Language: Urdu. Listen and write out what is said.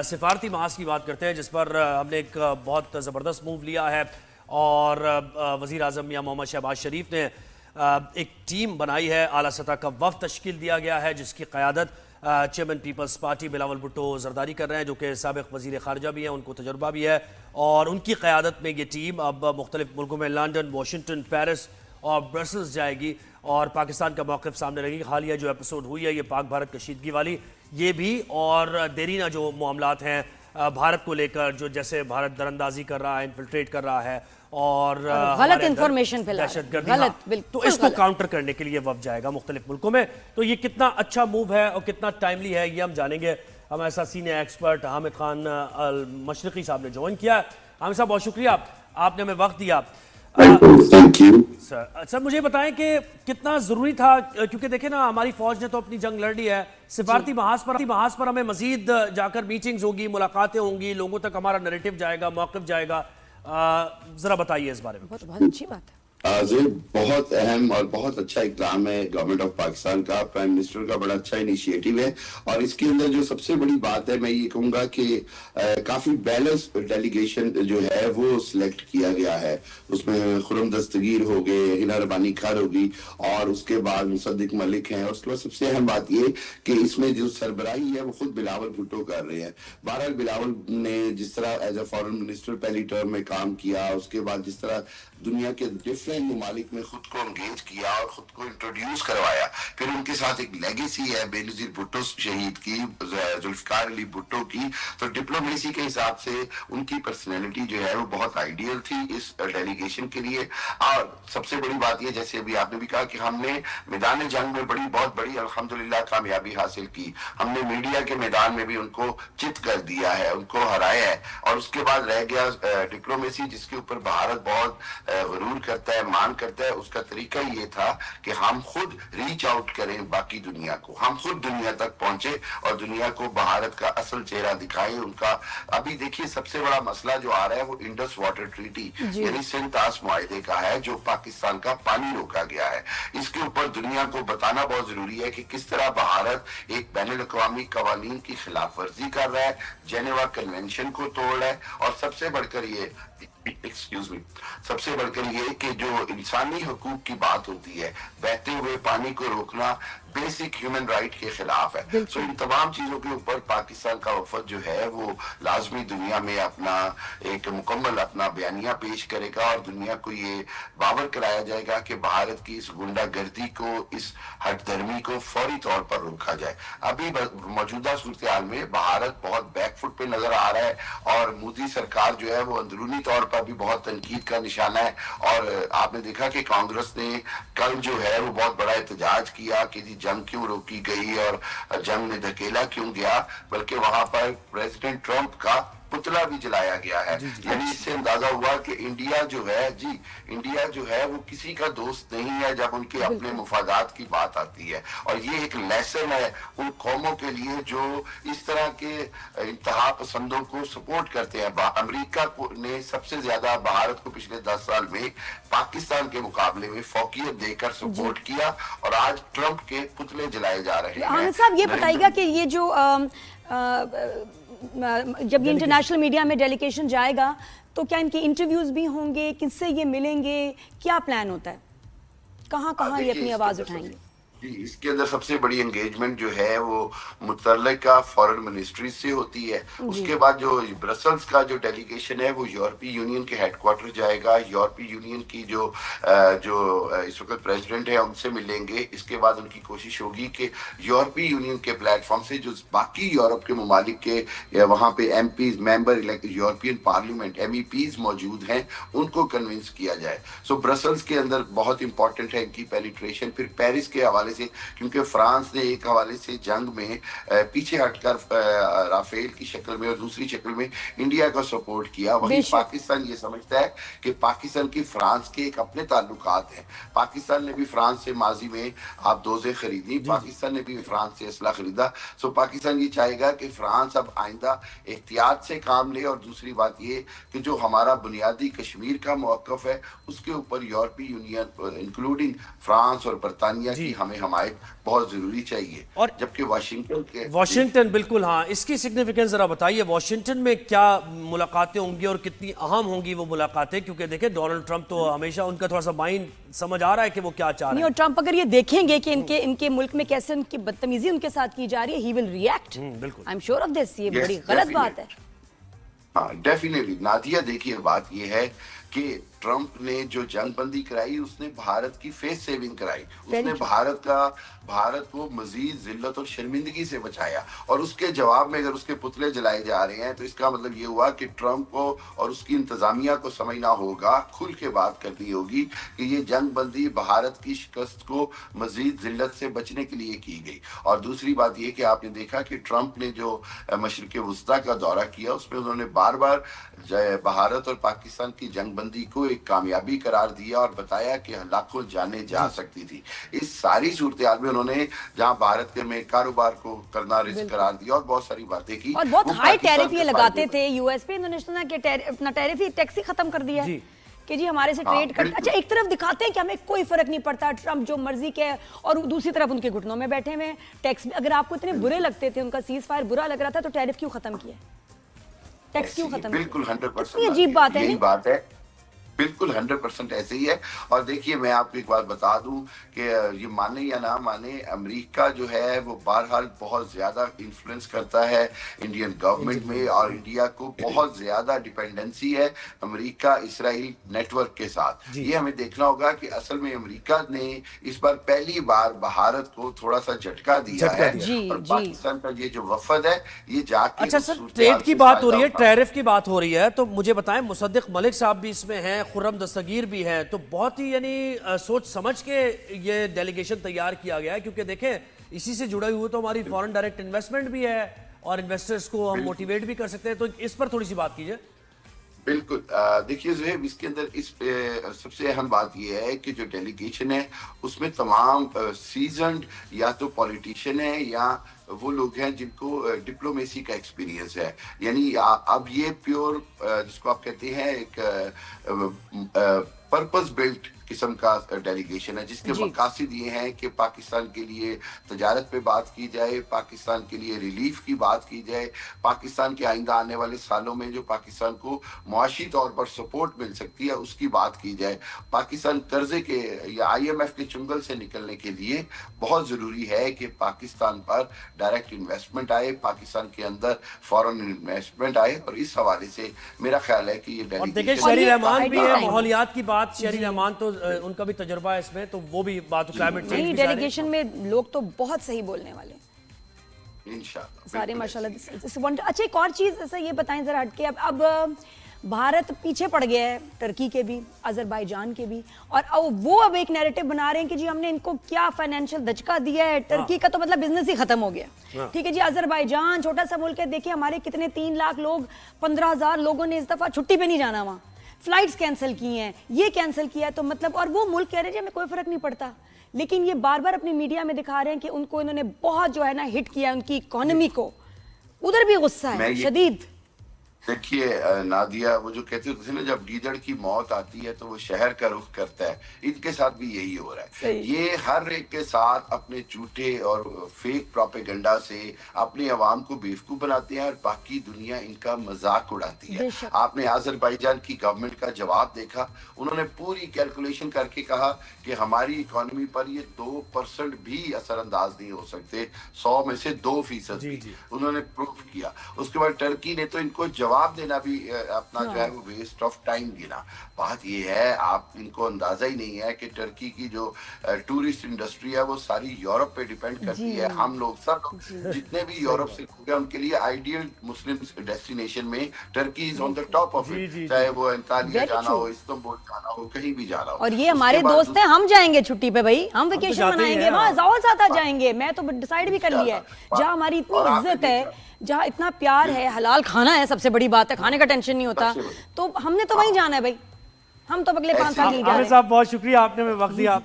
سفارتی محاذ کی بات کرتے ہیں جس پر ہم نے ایک بہت زبردست موو لیا ہے اور وزیر اعظم میاں محمد شہباز شریف نے ایک ٹیم بنائی ہے، اعلیٰ سطح کا وفد تشکیل دیا گیا ہے جس کی قیادت چیئرمین پیپلز پارٹی بلاول بھٹو زرداری کر رہے ہیں جو کہ سابق وزیر خارجہ بھی ہیں، ان کو تجربہ بھی ہے اور ان کی قیادت میں یہ ٹیم اب مختلف ملکوں میں لندن، واشنگٹن، پیرس اور برسلز جائے گی اور پاکستان کا موقف سامنے رہے گی۔ حالیہ جو ایپیسوڈ ہوئی ہے یہ پاک بھارت کشیدگی والی، یہ بھی اور دیرینہ جو معاملات ہیں بھارت کو لے کر، جو جیسے بھارت دراندازی کر رہا ہے، انفلٹریٹ کر رہا ہے اور غلط انفارمیشن پھیلا دہشت رہا ہے، گردی، غلط، بالکل تو اس کو کاؤنٹر کرنے کے لیے وفد جائے گا مختلف ملکوں میں۔ تو یہ کتنا اچھا موو ہے اور کتنا ٹائملی ہے یہ ہم جانیں گے۔ ہمارے ساتھ سینئر ایکسپرٹ حامد خان المشرقی صاحب نے جوائن کیا ہے۔ حامد صاحب بہت شکریہ، آپ نے ہمیں وقت دیا۔ سر مجھے بتائیں کہ کتنا ضروری تھا، کیونکہ دیکھیں نا ہماری فوج نے تو اپنی جنگ لڑ لی ہے، سفارتی محاذ پر ہمیں مزید جا کر میٹنگز ہوگی، ملاقاتیں ہوں گی، لوگوں تک ہمارا نریٹو جائے گا، موقف جائے گا، ذرا بتائیے اس بارے میں۔ بہت اچھی بات ہے۔ بہت اہم اور بہت اچھا اقدام ہے گورنمنٹ آف پاکستان کا، پرائم منسٹر کا بڑا اچھا انیشیٹو ہے اور اس کے اندر جو سب سے بڑی بات ہے میں یہ کہوں گا کہ کافی بیلنس ڈیلیگیشن جو ہے وہ سلیکٹ کیا گیا ہے۔ اس میں خرم دستگیر ہو گئے، ہنا ربانی کھر ہوگی اور اس کے بعد مصدق ملک ہیں اور اس کے بعد سب سے اہم بات یہ کہ اس میں جو سربراہی ہے وہ خود بلاول بھٹو کر رہے ہیں۔ بہرحال بلاول نے جس طرح ایز اے فارن منسٹر پہلی ٹرم میں کام کیا، اس کے بعد جس طرح دنیا کے ڈفرینٹ ممالک میں خود کو انگیج کیا اور خود کو انٹروڈیوس کروایا، پھر ان کے ساتھ ایک لیگیسی ہے بے نظیر بھٹو شہید کی، ذوالفقار علی بھٹو کی، تو ڈپلومیسی کے حساب سے ان کی پرسنالٹی جو ہے وہ بہت آئیڈیل تھی اس ڈیلیگیشن کے لیے۔ اور سب سے بڑی بات یہ جیسے ابھی آپ نے بھی کہا کہ ہم نے میدان جنگ میں بہت بڑی الحمدللہ کامیابی حاصل کی، ہم نے میڈیا کے میدان میں بھی ان کو چت کر دیا ہے، ان کو ہرایا ہے اور اس کے بعد رہ گیا ڈپلومیسی جس کے اوپر بھارت بہت غرور کرتا ہے، مان کرتا ہے۔ اس کا طریقہ یہ تھا کہ ہم خود ریچ آؤٹ کریں باقی دنیا کو، ہم خود دنیا تک پہنچے اور دنیا کو بھارت کا اصل چہرہ دکھائیں۔ ان کا ابھی دیکھیے سب سے بڑا مسئلہ جو آ رہا ہے وہ انڈس واٹر ٹریٹی یعنی سندھ طاس معاہدے کا ہے جو پاکستان کا پانی روکا گیا ہے۔ اس کے اوپر دنیا کو بتانا بہت ضروری ہے کہ کس طرح بھارت ایک بین الاقوامی قوانین کی خلاف ورزی کر رہا ہے، جنیوا کنونشن کو توڑ رہا ہے اور سب سے بڑھ کر یہ سب سے بڑھ کر یہ کہ جو انسانی حقوق کی بات ہوتی ہے، بہتے ہوئے پانی کو روکنا بیسک ہیومن رائٹ کے خلاف ہے۔ سو ان تمام چیزوں کے اوپر پاکستان کا وفد جو ہے وہ لازمی دنیا میں اپنا ایک مکمل اپنا بیانیہ پیش کرے گا اور دنیا کو یہ باور کرایا جائے گا کہ بھارت کی اس گنڈا گردی کو، اس ہٹ دھرمی کو فوری طور پر روکا جائے۔ ابھی موجودہ صورتحال میں بھارت بہت بیک فٹ پہ نظر آ رہا ہے اور مودی سرکار جو ہے وہ اندرونی طور پر بھی بہت تنقید کا نشانہ ہے اور آپ نے دیکھا کہ کانگریس نے کل جو ہے وہ بہت بڑا احتجاج کیا کہ جنگ کیوں روکی گئی اور جنگ میں دھکیلا کیوں گیا، بلکہ وہاں پر پریزیڈنٹ ٹرمپ کا پتلا بھی جلایا گیا ہے۔ یعنی اس سے اندازہ ہوا کہ انڈیا جو ہے وہ کسی کا دوست نہیں ہے جب ان کے اپنے مفادات کی بات آتی ہے اور یہ ایک لیسن ہے ان قوموں کے لیے جو اس طرح کے انتہا پسندوں کو سپورٹ کرتے ہیں۔ امریکہ نے سب سے زیادہ بھارت کو پچھلے 10 سال میں پاکستان کے مقابلے میں فوقیت دے کر سپورٹ کیا اور آج ٹرمپ کے پتلے جلائے جا رہے ہیں۔ حامد صاحب یہ بتائیے گا کہ یہ جو جب یہ انٹرنیشنل میڈیا میں ڈیلیگیشن جائے گا تو کیا ان کے انٹرویوز بھی ہوں گے، کس سے یہ ملیں گے، کیا پلان ہوتا ہے، کہاں کہاں یہ اپنی آواز اٹھائیں گے؟ اس کے اندر سب سے بڑی انگیجمنٹ جو ہے وہ متعلقہ فارن منسٹری سے ہوتی ہے۔ اس کے بعد جو برسلز کا جو ڈیلیگیشن ہے وہ یورپی یونین کے ہیڈ کوارٹر جائے گا، یورپی یونین کی جو اس وقت پریزیڈنٹ ہے ان سے ملیں گے۔ اس کے بعد ان کی کوشش ہوگی کہ یورپی یونین کے پلیٹ فارم سے جو باقی یورپ کے ممالک کے وہاں پہ M Ps member European parliament M E Ps موجود ہیں ان کو کنونس کیا جائے۔ سو برسلز کے اندر بہت امپورٹنٹ ہے ان کی پینیٹریشن۔ پھر پیرس کے حوالے سے کیونکہ فرانس نے ایک حوالے سے جنگ میں پیچھے ہٹ کر رافیل کی شکل میں اور دوسری شکل میں انڈیا کا سپورٹ کیا، وہیں پاکستان یہ سمجھتا ہے کہ پاکستان کی فرانس کے ایک اپنے تعلقات ہیں۔ پاکستان نے بھی فرانس سے ماضی میں آپ دوزیں خریدی، پاکستان نے بھی فرانس سے اسلحہ خریدا۔ سو پاکستان یہ چاہے گا کہ فرانس اب آئندہ احتیاط سے کام لے اور دوسری بات یہ کہ جو ہمارا بنیادی کشمیر کا موقف ہے اس کے اوپر یورپی یونین انکلوڈنگ فرانس اور برطانیہ کی ہمیں حمایت بہت ضروری چاہیے. اور جبکہ واشنگٹن بالکل ہاں اس کی سگنیفیکنس ذرا بتائیے واشنگٹن میں کیا ملاقاتیں ہوں گی اور کتنی اہم ہوں گی وہ ملاقاتیں کیونکہ دیکھیں ڈونلڈ ٹرمپ تو ہمیشہ ان کا تھوڑا سا مائنڈ سمجھ آ رہا ہے کہ وہ کیا چاہ رہے ہیں. اور ٹرمپ اگر یہ دیکھیں گے کہ ان کے ملک میں کیسے ان کی بدتمیزی ان کے ساتھ کی جا رہی ہے ہی ول ریئیکٹ. بالکل I am sure of this. یہ بڑی غلط بات ہے. ہاں ڈیفینیٹلی نادیہ دیکھیے بات یہ ہے کہ ٹرمپ نے جو جنگ بندی کرائی اس نے بھارت کی فیس سیونگ کرائی. اس نے بھارت کو مزید ذلت اور شرمندگی سے بچایا اور اس کے جواب میں اگر اس کے پتلے جلائے جا رہے ہیں تو اس کا مطلب یہ ہوا کہ ٹرمپ کو اور اس کی انتظامیہ کو سمجھنا ہوگا, کھل کے بات کرنی ہوگی کہ یہ جنگ بندی بھارت کی شکست کو مزید ذلت سے بچنے کے لیے کی گئی. اور دوسری بات یہ کہ آپ نے دیکھا کہ ٹرمپ نے جو مشرق وسطیٰ کا دورہ کیا اس میں انہوں نے بار بار بھارت اور پاکستان کی جنگ بندی کو ایک کامیابی قرار دیا اور بتایا کہ لاکھوں جانیں جا سکتی تھی. اس ساری صورتحال میں انہوں نے جہاں بھارت کے میں کاروبار کو کرنا رسک قرار دیا اور بہت ساری باتیں کی اور بہت ہائی ٹیرف یہ لگاتے تھے یو ایس پہ. انہوں نے سنا کہ اپنا ٹیرف ہی ٹیکس ہی ختم کر دیا ہے کہ جی ہمارے سے ٹریڈ کرتے. اچھا ایک طرف دکھاتے ہیں کہ ہمیں کوئی فرق نہیں پڑتا, ٹرمپ جو مرضی کے, اور دوسری طرف ان کے گھٹنوں میں بیٹھے ہوئے ٹیکس. اگر آپ کو اتنے برے لگتے تھے, ان کا سیز فائر برا لگ رہا تھا, تو ٹیرف کیوں ختم کیا, ٹیکس کیوں ختم کیا؟ بالکل 100% عجیب بات ہے. یہی بات ہے, بالکل 100% ایسے ہی ہے. اور دیکھیے میں آپ کو ایک بات بتا دوں کہ یہ مانے یا نہ مانے امریکہ جو ہے وہ بہرحال بہت زیادہ انفلوئنس کرتا ہے انڈین گورنمنٹ میں, اور انڈیا کو بہت زیادہ ڈیپینڈنسی ہے امریکہ اسرائیل نیٹ ورک کے ساتھ. یہ ہمیں دیکھنا ہوگا کہ اصل میں امریکہ نے اس بار پہلی بار بھارت کو تھوڑا سا جھٹکا دیا ہے, اور پاکستان کا یہ جو وفد ہے یہ جا کے. اچھا سر ٹریڈ کی بات ہو رہی ہے, ٹیرف کی بات ہو رہی ہے, تو مجھے بتائیں مصدق ملک صاحب بھی اس میں ہیں, خرم دستگیر بھی ہے, تو بہت ہی یعنی سوچ سمجھ کے یہ ڈیلیگیشن تیار کیا گیا ہے کیونکہ دیکھیں اسی سے جڑے ہوئے تو ہماری فورن ڈائریکٹ انویسٹمنٹ بھی ہے اور انویسٹرز کو ہم موٹیویٹ بھی کر سکتے ہیں. تو اس پر تھوڑی سی بات کیجئے. بالکل دیکھیے زہیب, اس کے اندر سب سے اہم بات یہ ہے کہ جو ڈیلیگیشن ہے اس میں تمام سیزنڈ یا تو پولیٹیشین ہیں یا وہ لوگ ہیں جن کو ڈپلومیسی کا ایکسپیرینس ہے. یعنی اب یہ پیور جس کو آپ کہتے ہیں ایک پرپز بلٹ قسم کا ڈیلیگیشن ہے جس کے مقاصد یہ ہیں کہ پاکستان کے لیے تجارت پہ بات کی جائے, پاکستان کے لیے ریلیف کی بات کی جائے, پاکستان کے آئندہ آنے والے سالوں میں جو پاکستان کو معاشی طور پر سپورٹ مل سکتی ہے اس کی بات کی جائے. پاکستان قرضے کے یا IMF کے چنگل سے نکلنے کے لیے بہت ضروری ہے کہ پاکستان پر ڈائریکٹ انویسٹمنٹ آئے, پاکستان کے اندر فورن انویسٹمنٹ آئے, اور اس حوالے سے میرا خیال ہے کہ یہ ڈیلیگیشن شہری رحمان بھی ہے, ماحولیات کی بات, شہری رحمان تو ان کا بھی تجربہ ہے اس میں, تو وہ بھی بات کلائمیٹ چینج نہیں ڈیلیگیشن میں لوگ تو بہت صحیح بولنے والے ہیں انشاءاللہ سارے ماشاءاللہ. اچھا ایک اور چیز ایسا یہ بتائیں ذرا ہٹ کے, اب بھارت پیچھے پڑ گیا ہے ٹرکی کے بھی, آذربائیجان کے بھی, اور وہ اب ایک نیریٹو بنا رہے ہیں کہ جی ہم نے ان کو کیا فائنینشیل دھچکا دیا ہے. ٹرکی کا تو مطلب بزنس ہی ختم ہو گیا, ٹھیک ہے جی. آذربائیجان چھوٹا سا ملک ہے, دیکھیں ہمارے کتنے 3 لاکھ لوگ, 15,000 لوگوں نے اس دفعہ چھٹی پہ نہیں جانا, وہاں فلائٹس کینسل کی ہیں, یہ کینسل کیا ہے, تو مطلب, اور وہ ملک کہہ رہے ہیں ہمیں کوئی فرق نہیں پڑتا, لیکن یہ بار بار اپنی میڈیا میں دکھا رہے ہیں کہ ان کو انہوں نے بہت جو ہے نا ہٹ کیا ان کی اکانومی کو, ادھر بھی غصہ ہے شدید. دیکھیے نادیہ, وہ جو کہتے ہوتے تھے نا جب گیدڑ کی موت آتی ہے تو وہ شہر کا رخ کرتا ہے, ان کے ساتھ بھی یہی ہو رہا ہے. یہ ہر ایک کے ساتھ اپنے جھوٹے اور فیک پروپیگنڈا سے اپنے عوام کو بیوقوف بناتے ہیں اور باقی دنیا ان کا مذاق اڑاتی ہے. آپ نے آذربائیجان کی گورنمنٹ کا جواب دیکھا, انہوں نے پوری کیلکولیشن کر کے کہا کہ ہماری اکانومی پر یہ 2% بھی اثر انداز نہیں ہو سکتے, 100 میں سے 2% بھی. انہوں نے پروف کیا. اس کے بعد ٹرکی نے تو ان کو جواب دینا بھی اپنا جو ہے وہ ویسٹ آف ٹائم گنا. بات یہ ہے, آپ ان کو اندازہ ہی نہیں ہے کہ ٹرکی کی جو ٹورسٹ انڈسٹری ہے وہ ساری یورپ پہ ڈیپینڈ کرتی ہے. ہم لوگ سب جتنے بھی یورپ سے لوگ ہیں ان کے لیے آئیڈیل مسلم ڈیسٹینیشن میں Turkey is on the top of it, چاہے وہ انطالیہ جانا ہو, استنبول جانا ہو, کہیں بھی جانا ہو. اور یہ ہمارے دوست ہیں, ہم جائیں گے چھٹی پہ بھائی, ہم ویکیشن منائیں گے, وہاں زیادہ زیادہ جائیں گے. میں تو ڈیسائیڈ بھی کر لیا ہے, جہاں ہماری اتنی عزت ہے, جہاں اتنا پیار ہے, حلال کھانا ہے, سب سے بڑی بات ہے, کھانے کا ٹینشن نہیں ہوتا, تو ہم نے تو وہیں جانا ہے بھائی. ہم تو اگلے 5 سال نہیں جا رہے. عامر صاحب بہت شکریہ, آپ نے ہمیں وقت دیا.